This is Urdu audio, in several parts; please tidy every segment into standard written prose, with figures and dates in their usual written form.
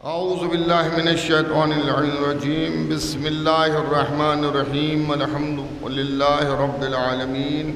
اعوذ باللہ من الشیطان الرجیم بسم اللہ الرحمن الرحیم الحمد للہ رب العالمین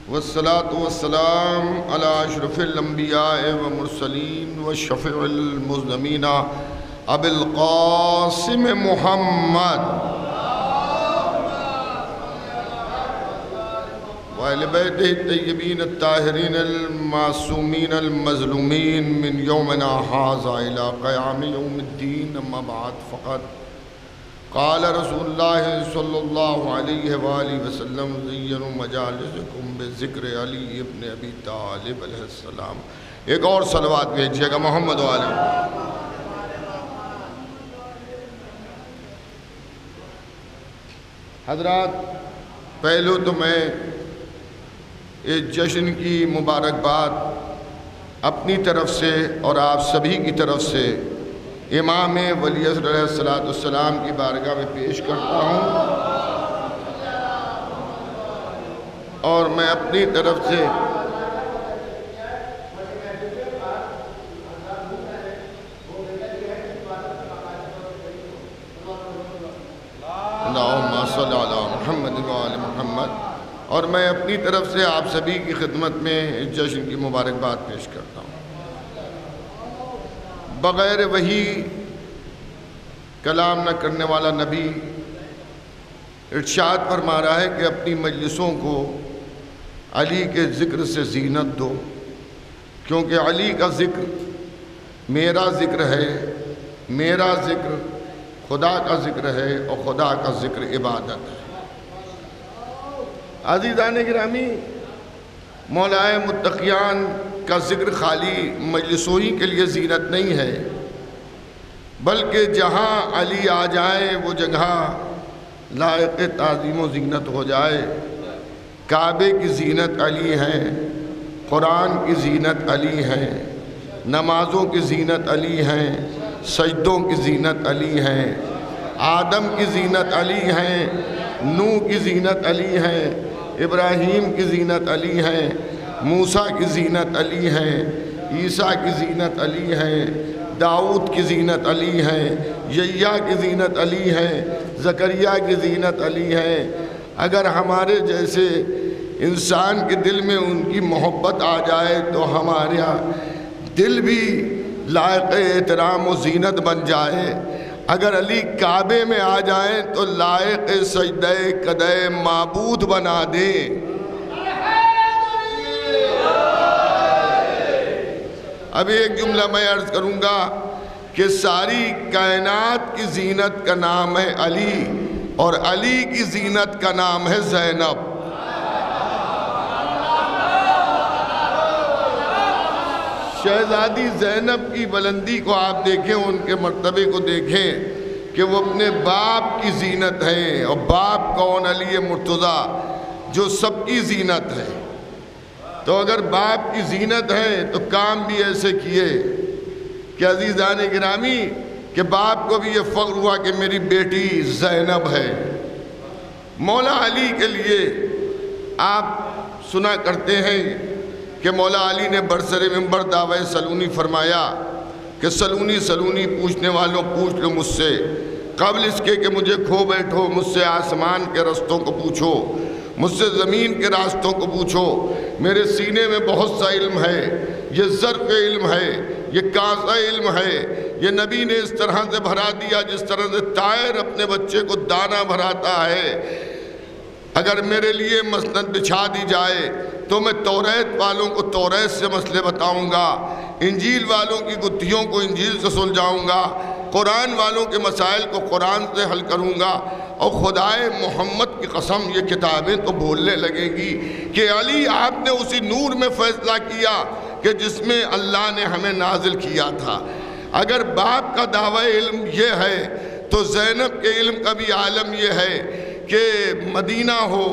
والصلاة والسلام علی اشرف الانبیاء والمرسلین والشفیع المذنبین ابی القاسم محمد وآل بیتہ الطیبین الطاہرین المعصومین المظلومین من یومنا ھذا الی قیام یوم الدین اما بعد فقط قال رسول اللہ صلی اللہ علیہ وآلہ وسلم زینوا مجالسکم بذکر علی ابن ابی طالب علیہ السلام۔ ایک اور صلوات بھیجیے گا محمد والے۔ حضرات، پہلو تو میں اس جشن کی مبارکباد اپنی طرف سے اور آپ سبھی کی طرف سے امام ولی عصر علیہ السلام کی بارگاہ میں پیش کرتا ہوں، اور میں اپنی طرف سے اللہم صلی علی محمد وآل محمد، اور میں اپنی طرف سے آپ سبھی کی خدمت میں اس جشن کی مبارکباد پیش کرتا ہوں۔ بغیر وحی کلام نہ کرنے والا نبی ارشاد فرما رہا ہے کہ اپنی مجلسوں کو علی کے ذکر سے زینت دو، کیونکہ علی کا ذکر میرا ذکر ہے، میرا ذکر خدا کا ذکر ہے، اور خدا کا ذکر عبادت ہے۔ عزیزان گرامی، مولائے متقیان کا ذکر خالی مجلسوئی کے لیے زینت نہیں ہے، بلکہ جہاں علی آ جائے وہ جگہ لائق تعظیم و زینت ہو جائے۔ کعبے کی زینت علی ہے، قرآن کی زینت علی ہے، نمازوں کی زینت علی ہے، سجدوں کی زینت علی ہے، آدم کی زینت علی ہے، نوح کی زینت علی ہے، ابراہیم کی زینت علی ہے، موسیٰ کی زینت علی ہے، عیسیٰ کی زینت علی ہے، داؤد کی زینت علی ہے، یحییٰ کی زینت علی ہے، زکریا کی زینت علی ہے۔ اگر ہمارے جیسے انسان کے دل میں ان کی محبت آ جائے تو ہمارا دل بھی لائق احترام و زینت بن جائے۔ اگر علی کعبے میں آ جائیں تو لائق سجدہ قدہ معبود بنا دے۔ اب ایک جملہ میں عرض کروں گا کہ ساری کائنات کی زینت کا نام ہے علی، اور علی کی زینت کا نام ہے زینب۔ شہزادی زینب کی بلندی کو آپ دیکھیں، ان کے مرتبے کو دیکھیں کہ وہ اپنے باپ کی زینت ہے، اور باپ کون؟ علی مرتضیٰ، جو سب کی زینت ہے۔ تو اگر باپ کی زینت ہے تو کام بھی ایسے کیے کہ عزیزان گرامی کہ باپ کو بھی یہ فخر ہوا کہ میری بیٹی زینب ہے۔ مولا علی کے لیے آپ سنا کرتے ہیں کہ مولا علی نے برسر منبر دعوی سلونی فرمایا کہ سلونی سلونی پوچھنے والوں پوچھ لو مجھ سے، قبل اس کے کہ مجھے کھو بیٹھو مجھ سے آسمان کے رستوں کو پوچھو، مجھ سے زمین کے راستوں کو پوچھو۔ میرے سینے میں بہت سا علم ہے، یہ ظرف علم ہے، یہ کاسا علم ہے، یہ نبی نے اس طرح سے بھرا دیا جس طرح سے طائر اپنے بچے کو دانہ بھراتا ہے۔ اگر میرے لیے مسند بچھا دی جائے تو میں توریت والوں کو توریت سے مسئلے بتاؤں گا، انجیل والوں کی گتھیوں کو انجیل سے سلجھاؤں گا، قرآن والوں کے مسائل کو قرآن سے حل کروں گا، اور خدائے محمد کی قسم یہ کتابیں تو بولنے لگیں گی کہ علی آپ نے اسی نور میں فیصلہ کیا کہ جس میں اللہ نے ہمیں نازل کیا تھا۔ اگر باپ کا دعوی علم یہ ہے تو زینب کے علم کا بھی عالم یہ ہے کہ مدینہ ہو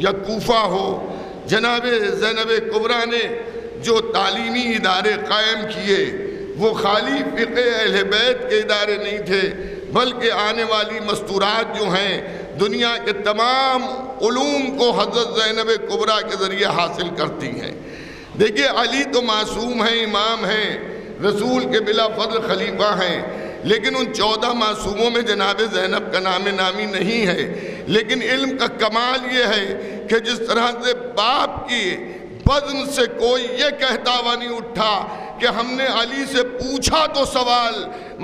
یا کوفہ ہو، جناب زینب کبریٰ نے جو تعلیمی ادارے قائم کیے وہ خالی فقہ اہل بیت کے ادارے نہیں تھے، بلکہ آنے والی مستورات جو ہیں دنیا کے تمام علوم کو حضرت زینب کبریٰ کے ذریعے حاصل کرتی ہیں۔ دیکھیے علی تو معصوم ہیں، امام ہیں، رسول کے بلا فضل خلیفہ ہیں، لیکن ان 14 معصوموں میں جناب زینب کا نام نامی نہیں ہے۔ لیکن علم کا کمال یہ ہے کہ جس طرح سے باپ کی بزم سے کوئی یہ کہتا ہوا نہیں اٹھا کہ ہم نے علی سے پوچھا تو سوال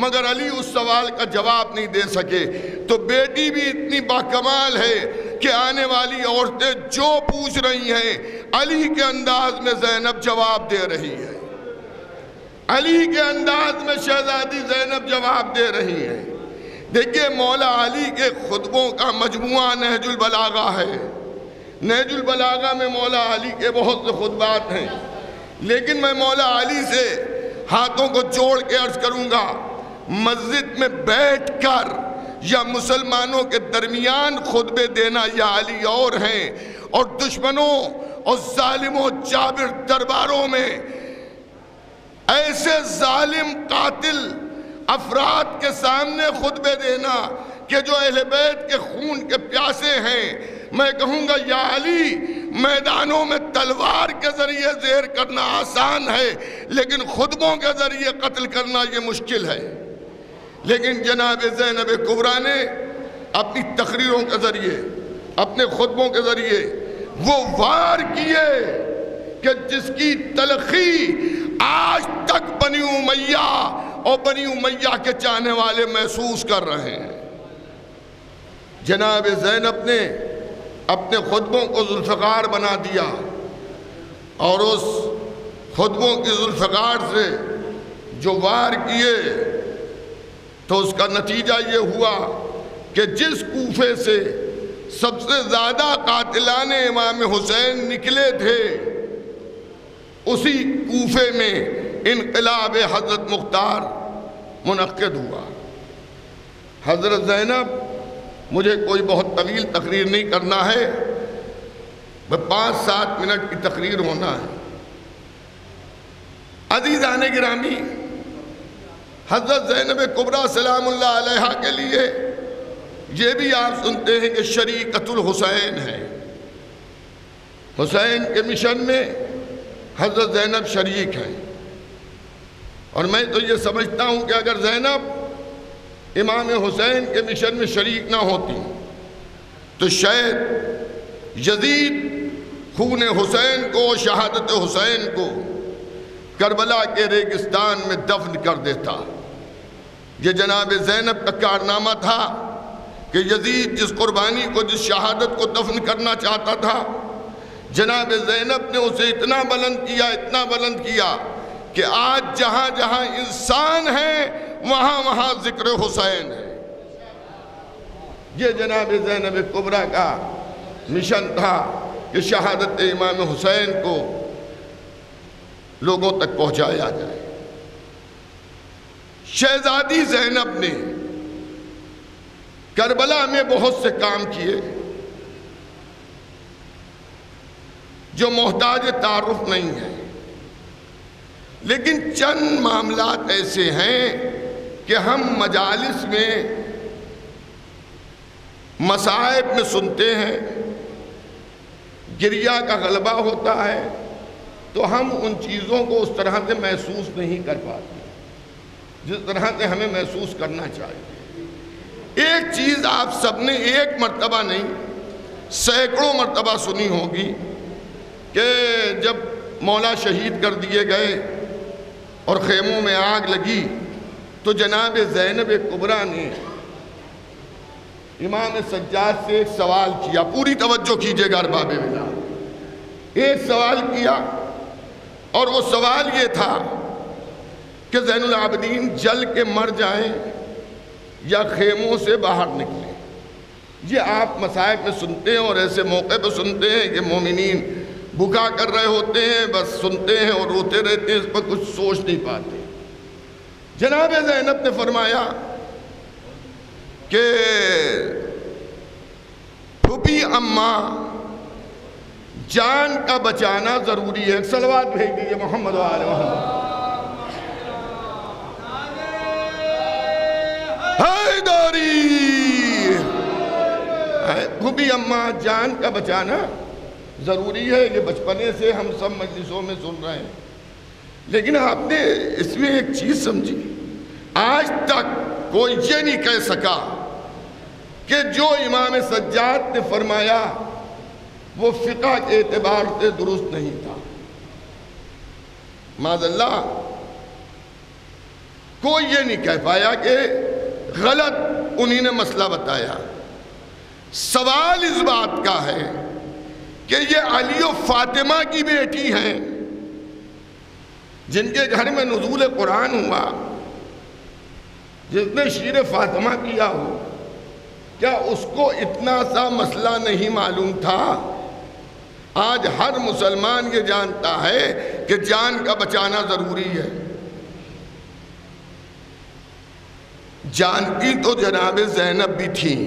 مگر علی اس سوال کا جواب نہیں دے سکے، تو بیٹی بھی اتنی باکمال ہے کہ آنے والی عورتیں جو پوچھ رہی ہیں علی کے انداز میں زینب جواب دے رہی ہے، علی کے انداز میں شہزادی زینب جواب دے رہی ہے۔ دیکھیے مولا علی کے خطبوں کا مجموعہ نہج البلاغہ ہے، نہج البلاغہ میں مولا علی کے بہت سے خطبات ہیں، لیکن میں مولا علی سے ہاتھوں کو جوڑ کے عرض کروں گا، مسجد میں بیٹھ کر یا مسلمانوں کے درمیان خطبے دینا یا علی اور ہیں، اور دشمنوں اور ظالموں جابر درباروں میں ایسے ظالم قاتل افراد کے سامنے خطبے دینا کہ جو اہل بیت کے خون کے پیاسے ہیں، میں کہوں گا یا علی میدانوں میں تلوار کے ذریعے زیر کرنا آسان ہے لیکن خطبوں کے ذریعے قتل کرنا یہ مشکل ہے۔ لیکن جناب زینب کبریٰ نے اپنی تقریروں کے ذریعے اپنے خطبوں کے ذریعے وہ وار کیے کہ جس کی تلخی آج تک بنی امیہ اور بنی امیہ کے چاہنے والے محسوس کر رہے ہیں۔ جناب زینب نے اپنے خطبوں کو ذوالفقار بنا دیا اور اس خطبوں کی ذوالفقار سے جو وار کیے تو اس کا نتیجہ یہ ہوا کہ جس کوفے سے سب سے زیادہ قاتلان امام حسین نکلے تھے اسی کوفے میں انقلاب حضرت مختار منعقد ہوا۔ حضرت زینب، مجھے کوئی بہت طویل تقریر نہیں کرنا ہے، 5-7 منٹ کی تقریر ہونا ہے۔ عزیزان گرامی، حضرت زینب کبریٰ سلام اللہ علیہا کے لیے یہ بھی آپ سنتے ہیں کہ شریکت الحسین ہے، حسین کے مشن میں حضرت زینب شریک ہیں، اور میں تو یہ سمجھتا ہوں کہ اگر زینب امام حسین کے مشن میں شریک نہ ہوتی تو شاید یزید خون حسین کو، شہادت حسین کو کربلا کے ریگستان میں دفن کر دیتا۔ یہ جناب زینب کا کارنامہ تھا کہ یزید جس قربانی کو، جس شہادت کو دفن کرنا چاہتا تھا، جناب زینب نے اسے اتنا بلند کیا، اتنا بلند کیا کہ آج جہاں جہاں انسان ہے وہاں وہاں ذکر حسین ہے۔ یہ جناب زینب کبریٰ کا مشن تھا کہ شہادت امام حسین کو لوگوں تک پہنچایا جائے۔ شہزادی زینب نے کربلا میں بہت سے کام کیے جو محتاج تعارف نہیں ہے، لیکن چند معاملات ایسے ہیں کہ ہم مجالس میں مصائب میں سنتے ہیں، گریہ کا غلبہ ہوتا ہے تو ہم ان چیزوں کو اس طرح سے محسوس نہیں کر پاتے جس طرح سے ہمیں محسوس کرنا چاہیے۔ ایک چیز آپ سب نے ایک مرتبہ نہیں سینکڑوں مرتبہ سنی ہوگی کہ جب مولا شہید کر دیے گئے اور خیموں میں آگ لگی تو جناب زینب کبریٰ نے امام سجاد سے ایک سوال کیا، پوری توجہ کیجئے گا ارباب ملاد، ایک سوال کیا اور وہ سوال یہ تھا کہ زین العابدین جل کے مر جائیں یا خیموں سے باہر نکلیں۔ یہ آپ مصائب میں سنتے ہیں اور ایسے موقع پہ سنتے ہیں کہ مومنین بکا کر رہے ہوتے ہیں، بس سنتے ہیں اور روتے رہتے ہیں، اس پر کچھ سوچ نہیں پاتے۔ جناب زینب نے فرمایا کہ پھوپھی اماں جان کا بچانا ضروری ہے۔ ایک صلوات بھیج دیجئے محمد و آل محمد۔ حیداری، پھوپھی اماں جان کا بچانا ضروری ہے۔ یہ بچپنے سے ہم سب مجلسوں میں سن رہے ہیں لیکن آپ نے اس میں ایک چیز سمجھی، آج تک کوئی یہ نہیں کہہ سکا کہ جو امام سجاد نے فرمایا وہ فقہ کے اعتبار سے درست نہیں تھا۔ معاذ اللہ، کوئی یہ نہیں کہہ پایا کہ غلط انہی نے مسئلہ بتایا۔ سوال اس بات کا ہے کہ یہ علی و فاطمہ کی بیٹی ہیں جن کے گھر میں نزول قرآن ہوا، جس نے شیر فاطمہ کیا ہو، کیا اس کو اتنا سا مسئلہ نہیں معلوم تھا؟ آج ہر مسلمان یہ جانتا ہے کہ جان کا بچانا ضروری ہے۔ جانتی تو جناب زینب بھی تھیں،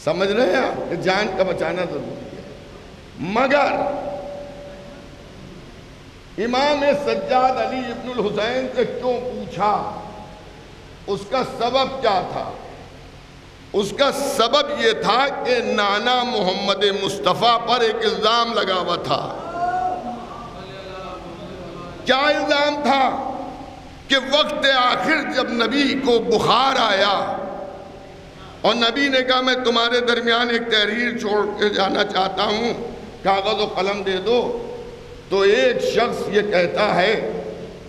سمجھ رہے ہیں آپ کہ جان کا بچانا ضروری ہے، مگر امام سجاد علی ابن الحسین سے کیوں پوچھا؟ اس کا سبب کیا تھا؟ اس کا سبب یہ تھا کہ نانا محمد مصطفیٰ پر ایک الزام لگا ہوا تھا۔ کیا الزام تھا؟ کہ وقت آخر جب نبی کو بخار آیا اور نبی نے کہا میں تمہارے درمیان ایک تحریر چھوڑ کے جانا چاہتا ہوں، کاغذ و قلم دے دو، تو ایک شخص یہ کہتا ہے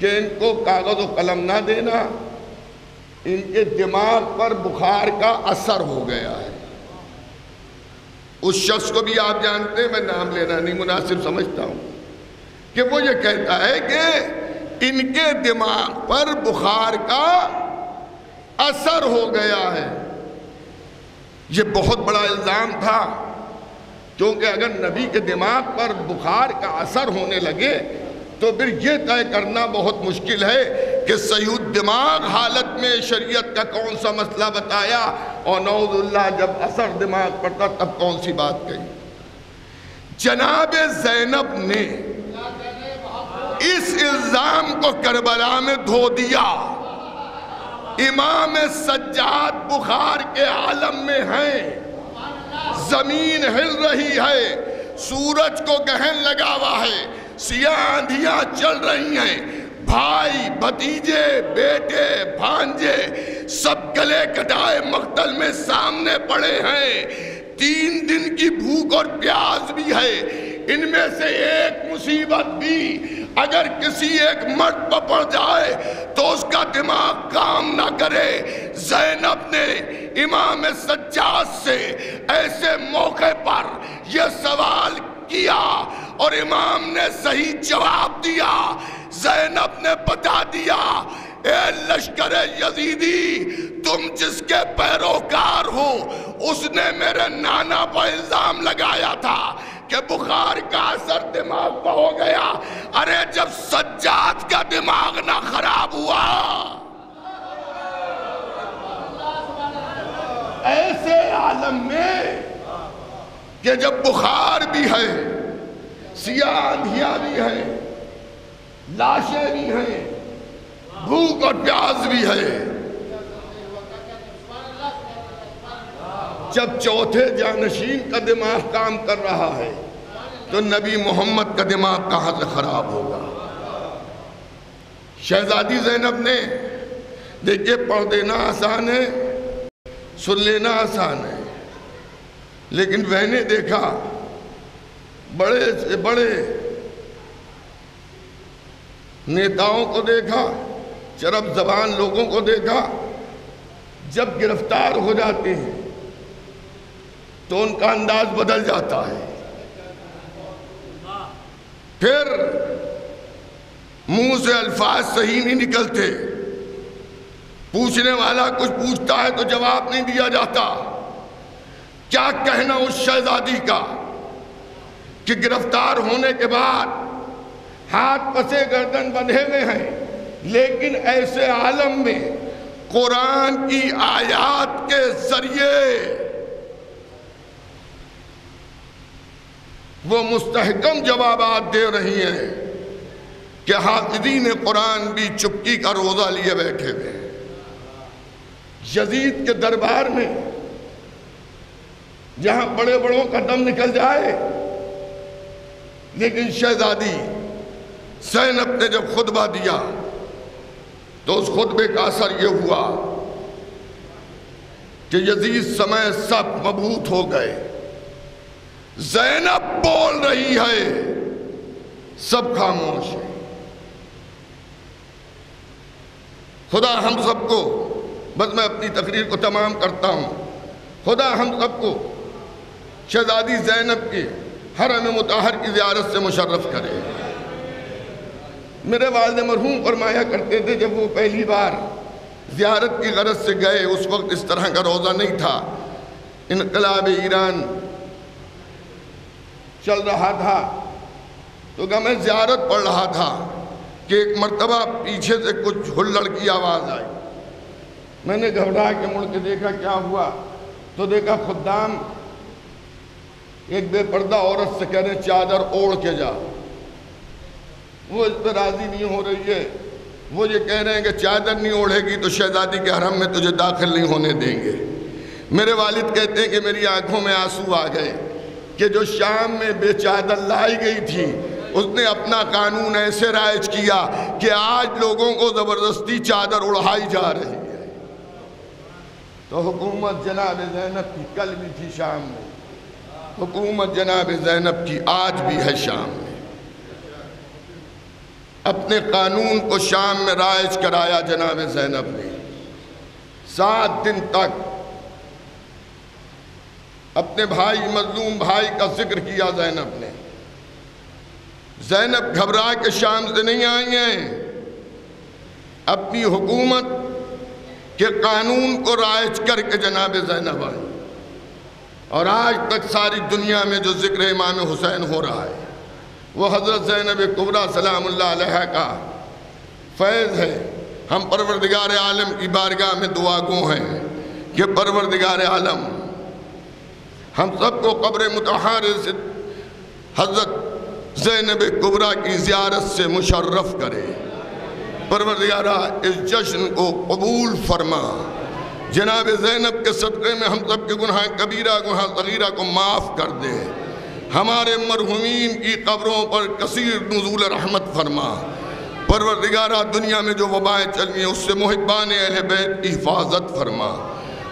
کہ ان کو کاغذ و قلم نہ دینا، ان کے دماغ پر بخار کا اثر ہو گیا ہے۔ اس شخص کو بھی آپ جانتے ہیں، میں نام لینا نہیں مناسب سمجھتا ہوں، کہ وہ یہ کہتا ہے کہ ان کے دماغ پر بخار کا اثر ہو گیا ہے۔ یہ بہت بڑا الزام تھا، کیونکہ اگر نبی کے دماغ پر بخار کا اثر ہونے لگے تو پھر یہ طے کرنا بہت مشکل ہے کہ صحیح دماغ حالت میں شریعت کا کون سا مسئلہ بتایا، اور نعوذ اللہ جب اثر دماغ پر تھا تب کون سی بات کہی۔ جناب زینب نے اس الزام کو کربلا میں دھو دیا۔ امام سجاد بخار کے عالم میں ہیں، زمین ہل رہی ہے، سورج کو گہن لگا ہوا ہے، سیاہ آندھیاں چل رہی ہیں، بھائی بھتیجے بیٹے بھانجے سب گلے کٹائے مقتل میں سامنے پڑے ہیں، 3 دن کی بھوک اور پیاس بھی ہے۔ ان میں سے ایک مصیبت بھی اگر کسی ایک مرد پر پڑ جائے تو اس کا دماغ کام نہ کرے۔ زینب نے امام سجاد سے ایسے موقع پر یہ سوال کیا اور امام نے صحیح جواب دیا۔ زینب نے بتا دیا، اے لشکر یزیدی، تم جس کے پیروکار ہو اس نے میرے نانا پر الزام لگایا تھا کہ بخار کا اثر دماغ پر ہو گیا۔ ارے جب سجاد کا دماغ نہ خراب ہوا، ایسے عالم میں کہ جب بخار بھی ہے، سیاہ آندھیاں بھی ہیں، لاشیں بھی ہیں، بھوک اور پیاس بھی ہے، جب چوتھے جانشین کا دماغ کام کر رہا ہے تو نبی محمد کا دماغ کہاں سے خراب ہوگا؟ شہزادی زینب نے دیکھیے پڑھ دینا آسان ہے، سن لینا آسان ہے، لیکن وہ نے دیکھا بڑے سے بڑے نیتاؤں کو دیکھا، چرب زبان لوگوں کو دیکھا، جب گرفتار ہو جاتے ہیں تو ان کا انداز بدل جاتا ہے، پھر منہ سے الفاظ صحیح نہیں نکلتے، پوچھنے والا کچھ پوچھتا ہے تو جواب نہیں دیا جاتا۔ کیا کہنا اس شہزادی کا کہ گرفتار ہونے کے بعد ہاتھ پسے گردن بندھے ہوئے ہیں، لیکن ایسے عالم میں قرآن کی آیات کے ذریعے وہ مستحکم جوابات دے رہی ہیں کہ حافظین قرآن بھی چپکی کا روزہ لیے بیٹھے ہوئے ہیں۔ یزید کے دربار میں جہاں بڑے بڑوں کا دم نکل جائے، لیکن شہزادی زینب نے جب خطبہ دیا تو اس خطبے کا اثر یہ ہوا کہ یزید سمیت سب مبہوت ہو گئے. زینب بول رہی ہے، سب خاموش ہے. خدا ہم سب کو، بس میں اپنی تقریر کو تمام کرتا ہوں، خدا ہم سب کو شہزادی زینب کے حرم مطہر کی زیارت سے مشرف کرے. میرے والد مرحوم فرمایا کرتے تھے جب وہ پہلی بار زیارت کی غرض سے گئے، اس وقت اس طرح کا روزہ نہیں تھا، انقلاب ایران چل رہا تھا، تو کہ میں زیارت پڑھ رہا تھا کہ ایک مرتبہ پیچھے سے کچھ ہلڑ کی آواز آئی. میں نے گھبرا کے مڑ کے دیکھا کیا ہوا، تو دیکھا خدام ایک بے پردہ عورت سے کہہ رہے چادر اوڑھ کے جا. وہ اس پہ راضی نہیں ہو رہی ہے، وہ یہ کہہ رہے ہیں کہ چادر نہیں اوڑھے گی تو شہزادی کے حرم میں تجھے داخل نہیں ہونے دیں گے. میرے والد کہتے ہیں کہ میری آنکھوں میں آنسو آ گئے کہ جو شام میں بے چادر لائی گئی تھی اس نے اپنا قانون ایسے رائج کیا کہ آج لوگوں کو زبردستی چادر اڑھائی جا رہی ہے. تو حکومت جناب زینب کی کل بھی تھی شام میں، حکومت جناب زینب کی آج بھی ہے شام میں. اپنے قانون کو شام میں رائج کرایا جناب زینب نے. 7 دن تک اپنے بھائی مظلوم بھائی کا ذکر کیا زینب نے. زینب گھبرا کے شام سے نہیں آئی ہیں، اپنی حکومت کے قانون کو رائج کر کے جناب زینب آئی. اور آج تک ساری دنیا میں جو ذکر امام حسین ہو رہا ہے وہ حضرت زینب کبریٰ سلام اللہ علیہ کا فیض ہے. ہم پروردگار عالم کی بارگاہ میں دعا گو ہیں کہ پروردگار عالم ہم سب کو قبر مطہر سے حضرت زینب کبریٰ کی زیارت سے مشرف کرے. پروردگارہ اس جشن کو قبول فرما. جناب زینب کے صدقے میں ہم سب کے گناہ کبیرہ گناہ صغیرہ کو معاف کر دے. ہمارے مرحومین کی قبروں پر کثیر نزول رحمت فرما. پروردگارہ دنیا میں جو وبائیں چلی ہیں اس سے محبان اہل بیت کی حفاظت فرما.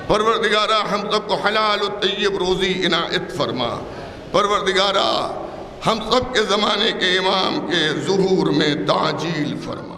پروردگارہ ہم سب کو حلال و طیب روزی عنایت فرما. پروردگارہ ہم سب کے زمانے کے امام کے ظہور میں تعجیل فرما.